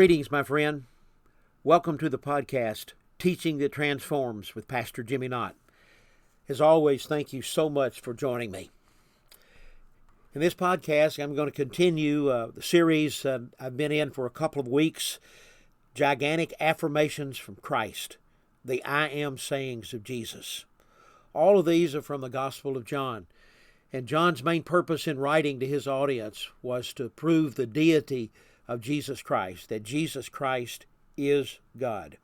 Greetings, my friend. Welcome to the podcast, Teaching That Transforms with Pastor Jimmy Knott. As always, thank you so much for joining me. In this podcast, I'm going to continue the series I've been in for a couple of weeks, Gigantic Affirmations from Christ, the I Am sayings of Jesus. All of these are from the Gospel of John. And John's main purpose in writing to his audience was to prove the deity of Jesus Christ, that Jesus Christ is God.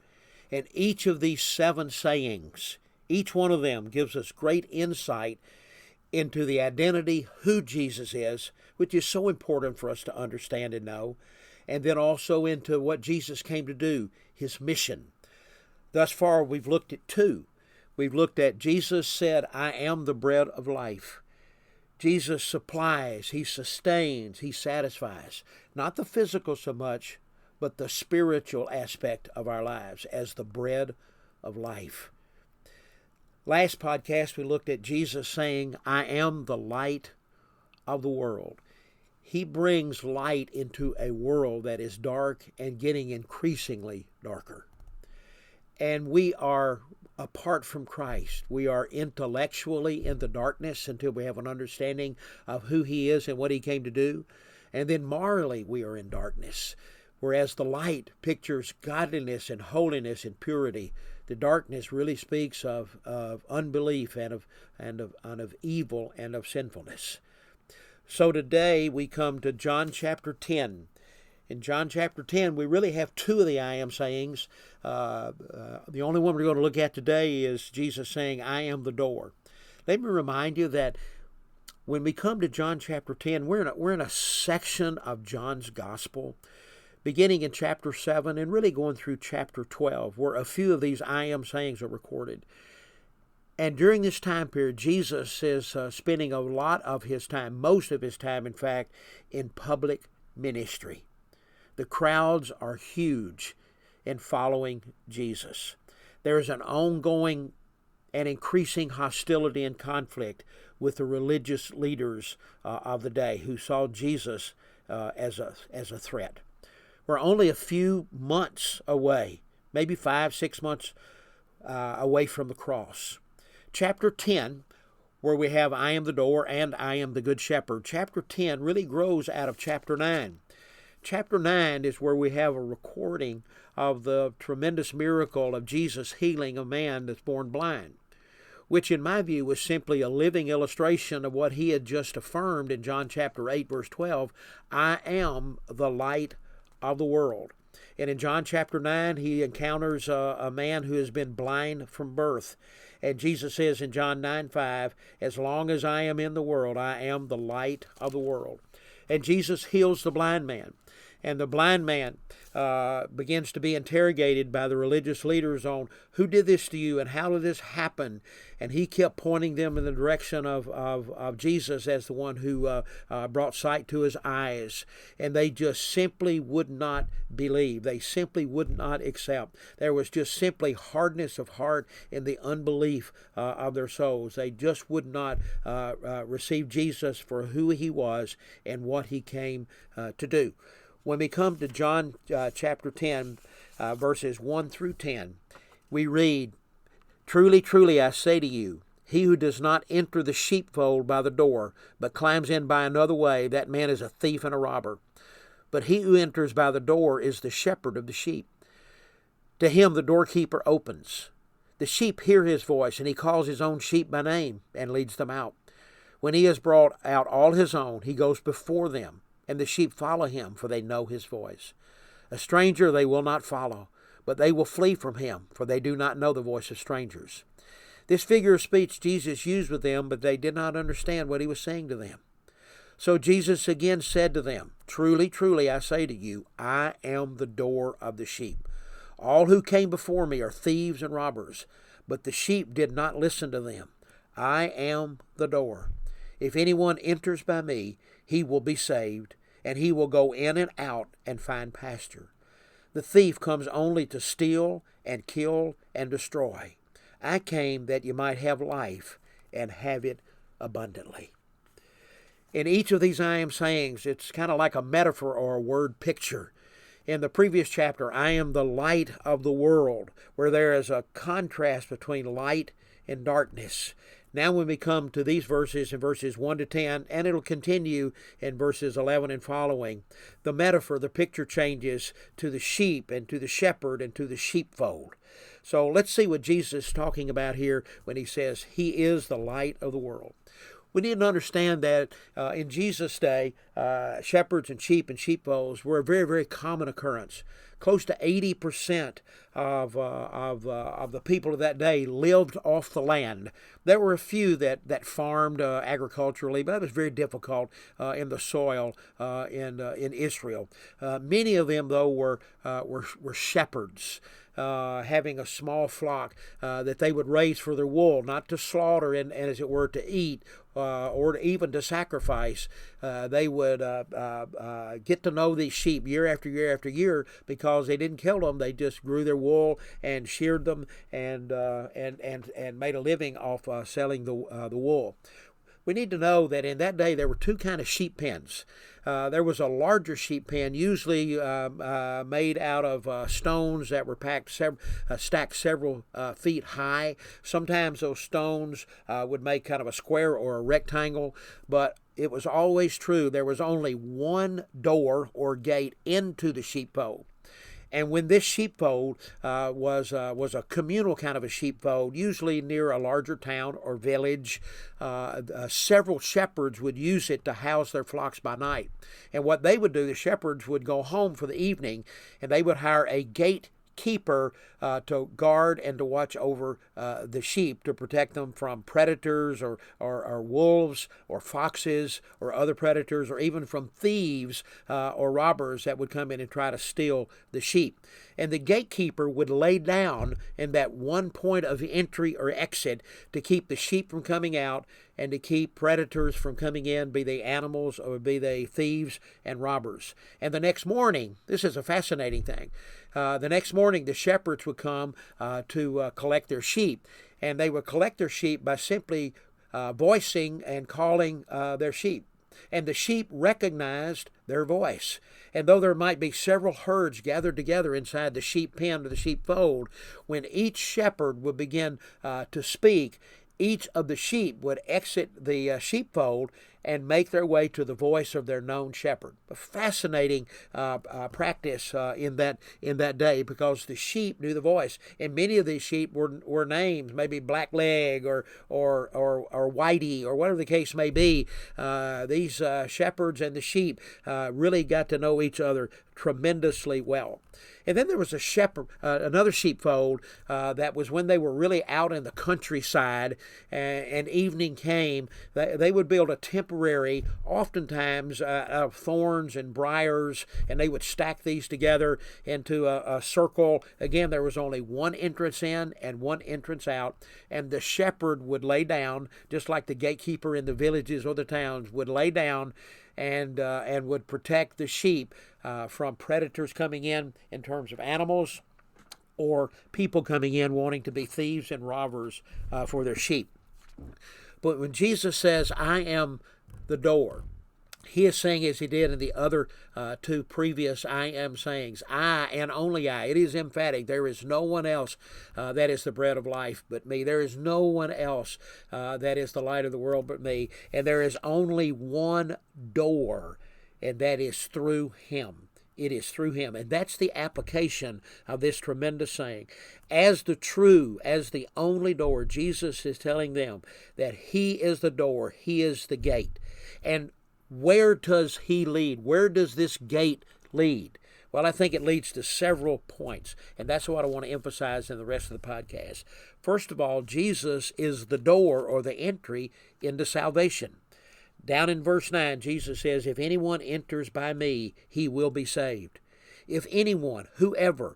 And each of these 7 sayings, each one of them gives us great insight into the identity, who Jesus is, which is so important for us to understand and know, and then also into what Jesus came to do, his mission. Thus far, we've looked at 2. We've looked at Jesus said, I am the bread of life. Jesus supplies, he sustains, he satisfies. Not the physical so much, but the spiritual aspect of our lives as the bread of life. Last podcast, we looked at Jesus saying, I am the light of the world. He brings light into a world that is dark and getting increasingly darker. And we are apart from Christ. We are intellectually in the darkness until we have an understanding of who he is and what he came to do. And then morally we are in darkness. Whereas the light pictures godliness and holiness and purity, the darkness really speaks of unbelief and of evil and of sinfulness. So today we come to John chapter 10. In John chapter 10, we really have 2 of the I am sayings. The only one we're going to look at today is Jesus saying, I am the door. Let me remind you that when we come to John chapter 10, we're in a section of John's gospel, beginning in chapter 7 and really going through chapter 12, where a few of these I am sayings are recorded. And during this time period, Jesus is spending a lot of his time, most of his time, in fact, in public ministry. The crowds are huge in following Jesus. There is an ongoing and increasing hostility and conflict with the religious leaders of the day who saw Jesus as a threat. We're only a few months away, maybe 5-6 months away from the cross. Chapter 10, where we have I am the door and I am the good shepherd, chapter 10 really grows out of chapter 9. Chapter 9 is where we have a recording of the tremendous miracle of Jesus healing a man that's born blind, which in my view was simply a living illustration of what he had just affirmed in John chapter 8, verse 12, I am the light of the world. And in John chapter 9, he encounters a man who has been blind from birth. And Jesus says in John 9:5, as long as I am in the world, I am the light of the world. And Jesus heals the blind man. And the blind man begins to be interrogated by the religious leaders on who did this to you and how did this happen. And he kept pointing them in the direction of Jesus as the one who brought sight to his eyes. And they just simply would not believe. They simply would not accept. There was just simply hardness of heart in the unbelief of their souls. They just would not receive Jesus for who he was and what he came to do. When we come to John chapter 10, verses 1 through 10, we read, Truly, truly, I say to you, he who does not enter the sheepfold by the door, but climbs in by another way, that man is a thief and a robber. But he who enters by the door is the shepherd of the sheep. To him the doorkeeper opens. The sheep hear his voice, and he calls his own sheep by name and leads them out. When he has brought out all his own, he goes before them, and the sheep follow him, for they know his voice. A stranger they will not follow, but they will flee from him, for they do not know the voice of strangers. This figure of speech Jesus used with them, but they did not understand what he was saying to them. So Jesus again said to them, Truly, truly, I say to you, I am the door of the sheep. All who came before me are thieves and robbers, but the sheep did not listen to them. I am the door. If anyone enters by me, he will be saved, and he will go in and out and find pasture. The thief comes only to steal and kill and destroy. I came that you might have life and have it abundantly. In each of these I am sayings, it's kind of like a metaphor or a word picture. In the previous chapter, I am the light of the world, where there is a contrast between light and darkness. Now when we come to these verses in verses 1 to 10, and it'll continue in verses 11 and following, the metaphor, the picture changes to the sheep and to the shepherd and to the sheepfold. So let's see what Jesus is talking about here when he says he is the light of the world. We need to understand that in Jesus' day, shepherds and sheepfolds were a very, very common occurrence. Close to 80% of the people of that day lived off the land. There were a few that farmed agriculturally, but it was very difficult in the soil in Israel. Many of them, though, were shepherds. Having a small flock that they would raise for their wool, not to slaughter and as it were to eat or even to sacrifice. They would get to know these sheep year after year after year because they didn't kill them. They just grew their wool and sheared them and made a living off selling the wool. We need to know that in that day there were two kind of sheep pens. There was a larger sheep pen, usually made out of stones that were stacked several feet high. Sometimes those stones would make kind of a square or a rectangle, but it was always true there was only one door or gate into the sheepfold. And when this sheepfold was a communal kind of a sheepfold, usually near a larger town or village, several shepherds would use it to house their flocks by night. And what they would do, the shepherds would go home for the evening, and they would hire a gatekeeper to guard and to watch over the sheep to protect them from predators or wolves or foxes or other predators or even from thieves or robbers that would come in and try to steal the sheep. And the gatekeeper would lay down in that one point of entry or exit to keep the sheep from coming out and to keep predators from coming in, be they animals or be they thieves and robbers. And the next morning, this is a fascinating thing, the next morning the shepherds would come to collect their sheep. And they would collect their sheep by simply voicing and calling their sheep. And the sheep recognized their voice. And though there might be several herds gathered together inside the sheep pen or the sheepfold, when each shepherd would begin to speak, each of the sheep would exit the sheepfold and make their way to the voice of their known shepherd. A fascinating practice in that day, because the sheep knew the voice, and many of these sheep were names, maybe Blackleg or Whitey or whatever the case may be. These shepherds and the sheep really got to know each other tremendously well. And then there was another sheepfold that was when they were really out in the countryside and evening came, they would build a temporary, oftentimes out of thorns and briars, and they would stack these together into a circle. Again, there was only one entrance in and one entrance out, and the shepherd would lay down, just like the gatekeeper in the villages or the towns would lay down and would protect the sheep from predators coming in terms of animals or people coming in wanting to be thieves and robbers for their sheep. But when Jesus says, I am the door, he is saying, as he did in the other two previous I am sayings, I and only I. It is emphatic. There is no one else that is the bread of life but me. There is no one else that is the light of the world but me. And there is only one door, and that is through him. It is through him. And that's the application of this tremendous saying. As the only door, Jesus is telling them that he is the door, he is the gate. And where does he lead? Where does this gate lead? Well, I think it leads to several points, and that's what I want to emphasize in the rest of the podcast. First of all, Jesus is the door or the entry into salvation. Down in verse 9, Jesus says, if anyone enters by me, he will be saved. If anyone, whoever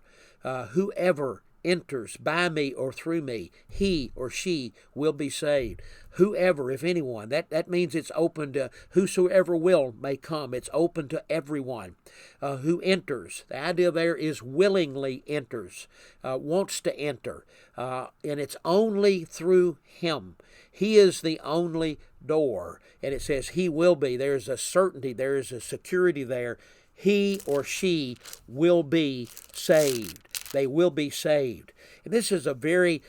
enters by me or through me, he or she will be saved. Whoever, if anyone, that means it's open to whosoever will may come. It's open to everyone who enters. The idea there is willingly enters, wants to enter, and it's only through him. He is the only door, and it says he will be. There's a certainty, there is a security there. he or she will be saved. They will be saved. And this is a very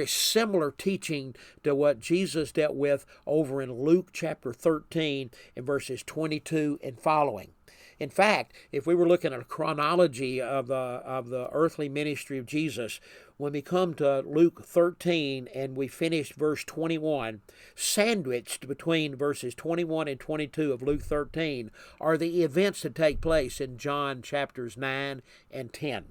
similar teaching to what Jesus dealt with over in Luke chapter 13 and verses 22 and following. In fact, if we were looking at a chronology of the earthly ministry of Jesus, when we come to Luke 13 and we finish verse 21, sandwiched between verses 21 and 22 of Luke 13 are the events that take place in John chapters 9 and 10.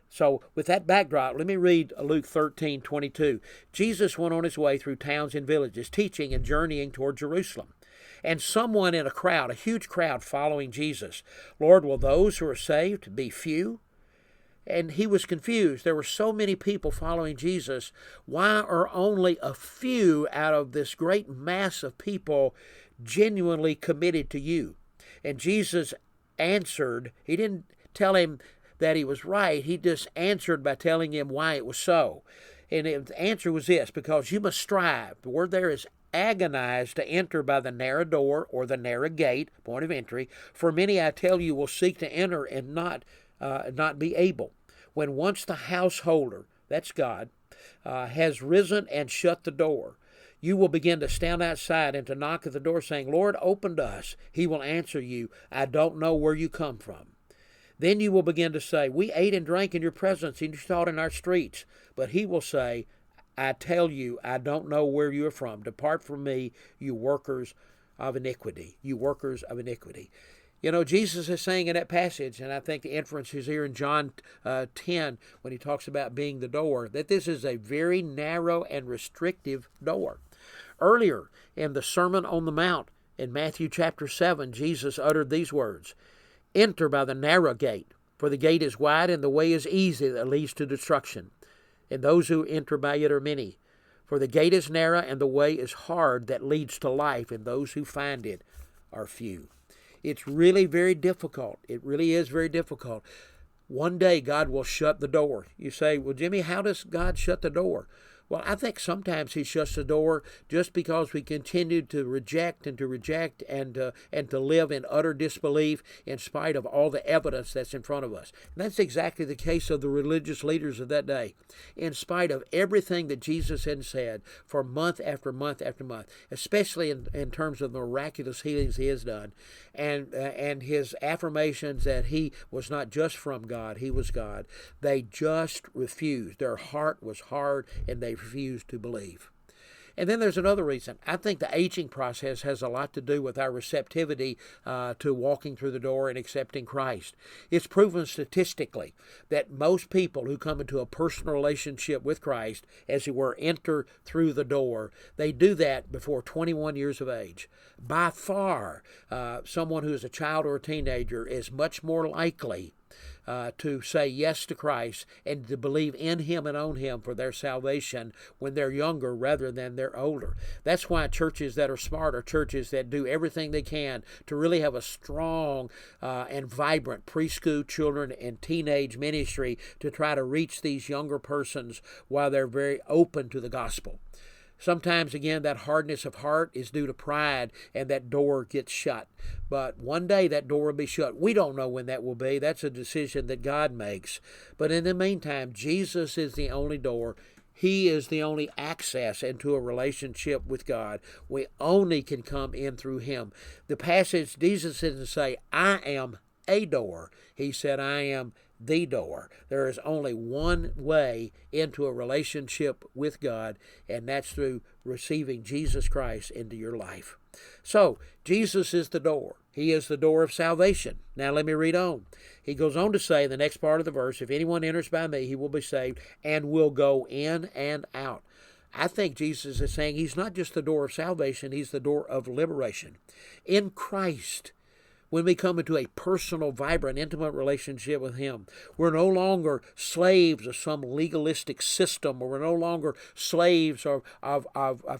So with that backdrop, let me read Luke 13:22. Jesus went on his way through towns and villages, teaching and journeying toward Jerusalem. And someone in a crowd, a huge crowd following Jesus, Lord, will those who are saved be few? And he was confused. There were so many people following Jesus. Why are only a few out of this great mass of people genuinely committed to you? And Jesus answered. He didn't tell him that he was right. He just answered by telling him why it was so. And the answer was this: because you must strive. The word there is agonize to enter by the narrow door or the narrow gate, point of entry. For many, I tell you, will seek to enter and not be able. When once the householder, that's God, has risen and shut the door, you will begin to stand outside and to knock at the door, saying, Lord, open to us. He will answer you, I don't know where you come from. Then you will begin to say, we ate and drank in your presence, and you taught in our streets. But he will say, I tell you, I don't know where you are from. Depart from me, you workers of iniquity. You workers of iniquity. You know, Jesus is saying in that passage, and I think the inference is here in John 10, when he talks about being the door, that this is a very narrow and restrictive door. Earlier in the Sermon on the Mount, in Matthew chapter 7, Jesus uttered these words, Enter by the narrow gate, for the gate is wide and the way is easy that leads to destruction. And those who enter by it are many. For the gate is narrow and the way is hard that leads to life, and those who find it are few. It's really very difficult. It really is very difficult. One day God will shut the door. You say, well, Jimmy, how does God shut the door? Well, I think sometimes he shuts the door just because we continue to reject and to live in utter disbelief in spite of all the evidence that's in front of us. And that's exactly the case of the religious leaders of that day. In spite of everything that Jesus had said for month after month after month, especially in terms of the miraculous healings he has done, and his affirmations that he was not just from God, he was God, they just refused. Their heart was hard and they refused to believe. And then there's another reason. I think the aging process has a lot to do with our receptivity to walking through the door and accepting Christ. It's proven statistically that most people who come into a personal relationship with Christ, as it were, enter through the door, they do that before 21 years of age. By far, someone who is a child or a teenager is much more likely to say yes to Christ and to believe in Him and on Him for their salvation when they're younger rather than they're older. That's why churches that are smart are churches that do everything they can to really have a strong and vibrant preschool, children, and teenage ministry to try to reach these younger persons while they're very open to the gospel. Sometimes, again, that hardness of heart is due to pride, and that door gets shut. But one day that door will be shut. We don't know when that will be. That's a decision that God makes. But in the meantime, Jesus is the only door. He is the only access into a relationship with God. We only can come in through Him. The passage, Jesus didn't say, I am a door. He said, I am the door. There is only one way into a relationship with God, and that's through receiving Jesus Christ into your life. So, Jesus is the door. He is the door of salvation. Now let me read on. He goes on to say in the next part of the verse, if anyone enters by me, he will be saved and will go in and out. I think Jesus is saying He's not just the door of salvation, He's the door of liberation. In Christ, when we come into a personal, vibrant, intimate relationship with Him, we're no longer slaves of some legalistic system, or we're no longer slaves of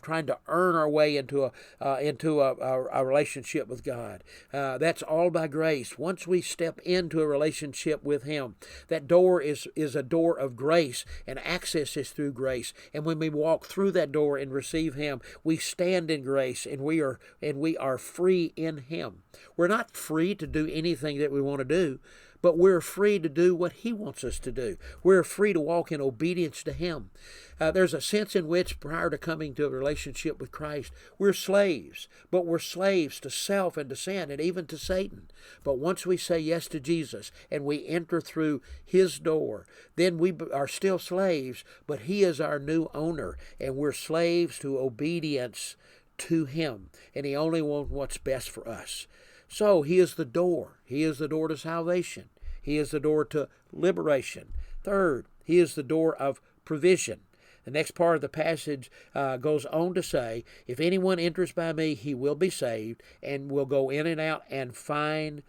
trying to earn our way into a relationship with God. That's all by grace. Once we step into a relationship with Him, that door is a door of grace, and access is through grace. And when we walk through that door and receive Him, we stand in grace, and we are free in Him. We're not free to do anything that we want to do, but we're free to do what He wants us to do. We're free to walk in obedience to Him. There's a sense in which, prior to coming to a relationship with Christ, we're slaves, but we're slaves to self and to sin and even to Satan. But once we say yes to Jesus and we enter through His door, then we are still slaves, but He is our new owner, and we're slaves to obedience to Him, and He only wants what's best for us. So He is the door. He is the door to salvation. He is the door to liberation. Third, He is the door of provision. The next part of the passage goes on to say, if anyone enters by me, he will be saved and will go in and out and find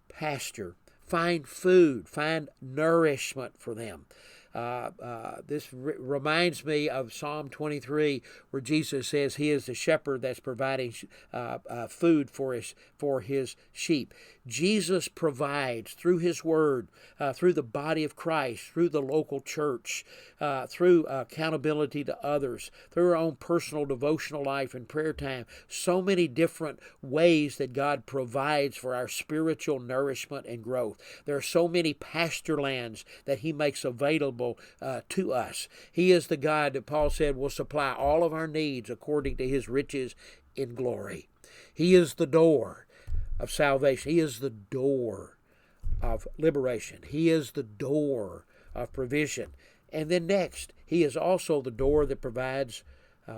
pasture, find food, find nourishment for them. This reminds me of Psalm 23, where Jesus says He is the shepherd that's providing food for his sheep. Jesus provides through His Word, through the body of Christ, through the local church, through accountability to others, through our own personal devotional life and prayer time, so many different ways that God provides for our spiritual nourishment and growth. There are so many pasture lands that He makes available to us. He is the God that Paul said will supply all of our needs according to His riches in glory. He is the door of salvation. He is the door of liberation. He is the door of provision. And then next, He is also the door that provides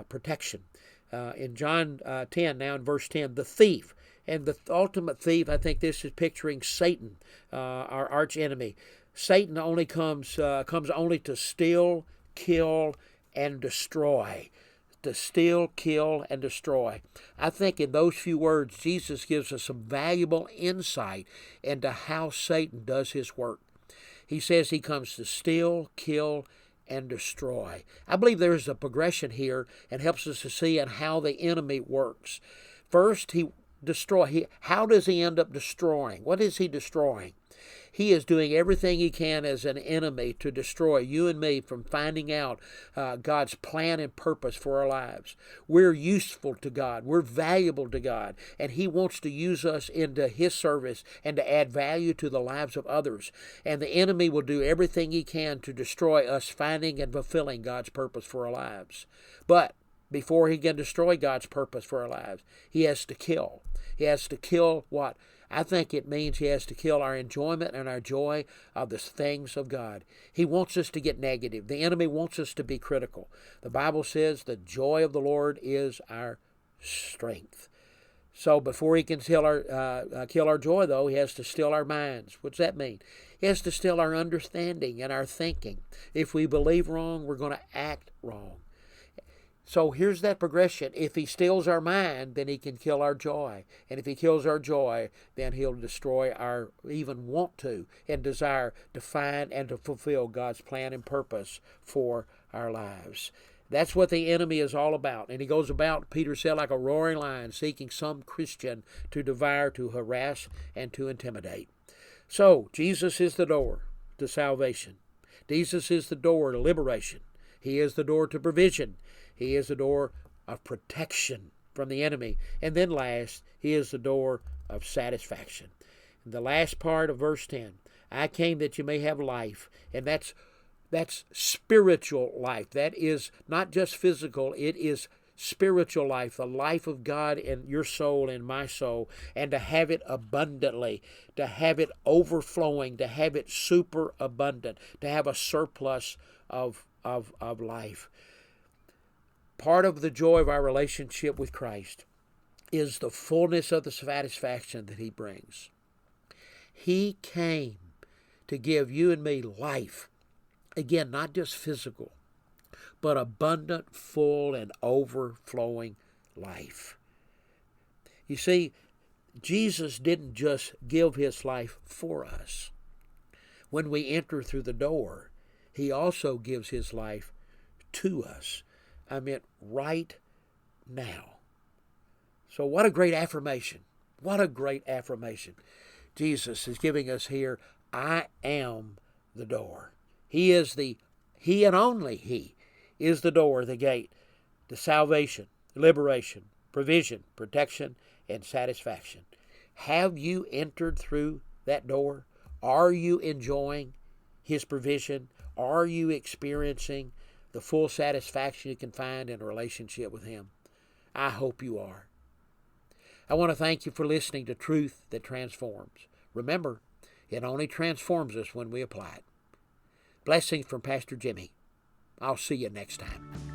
protection. In John 10, now in verse 10, the thief, and the ultimate thief, I think this is picturing Satan, our arch enemy. Satan only comes only to steal, kill, and destroy. To steal, kill, and destroy. I think in those few words, Jesus gives us some valuable insight into how Satan does his work. He says he comes to steal, kill, and destroy. I believe there's a progression here and helps us to see in how the enemy works. First, how does he end up destroying? What is he destroying? He is doing everything he can as an enemy to destroy you and me from finding out God's plan and purpose for our lives. We're useful to God. We're valuable to God. And He wants to use us into His service and to add value to the lives of others. And the enemy will do everything he can to destroy us finding and fulfilling God's purpose for our lives. But before he can destroy God's purpose for our lives, he has to kill. He has to kill what? I think it means he has to kill our enjoyment and our joy of the things of God. He wants us to get negative. The enemy wants us to be critical. The Bible says the joy of the Lord is our strength. So before he can kill our joy, though, he has to steal our minds. What's that mean? He has to steal our understanding and our thinking. If we believe wrong, we're going to act wrong. So here's that progression. If he steals our mind, then he can kill our joy. And if he kills our joy, then he'll destroy our even want to and desire to find and to fulfill God's plan and purpose for our lives. That's what the enemy is all about. And he goes about, Peter said, like a roaring lion, seeking some Christian to devour, to harass, and to intimidate. So Jesus is the door to salvation. Jesus is the door to liberation. He is the door to provision. He is the door of protection from the enemy. And then last, He is the door of satisfaction. In the last part of verse 10, I came that you may have life. And that's spiritual life. That is not just physical, it is spiritual life, the life of God in your soul and my soul, and to have it abundantly, to have it overflowing, to have it super abundant, to have a surplus of life. Part of the joy of our relationship with Christ is the fullness of the satisfaction that He brings. He came to give you and me life. Again, not just physical, but abundant, full, and overflowing life. You see, Jesus didn't just give His life for us. When we enter through the door, He also gives His life to us. I mean, right now. So what a great affirmation. What a great affirmation. Jesus is giving us here, I am the door. He and only He is the door, the gate to salvation, liberation, provision, protection, and satisfaction. Have you entered through that door? Are you enjoying His provision? Are you experiencing the full satisfaction you can find in a relationship with Him? I hope you are. I want to thank you for listening to Truth That Transforms. Remember, it only transforms us when we apply it. Blessings from Pastor Jimmy. I'll see you next time.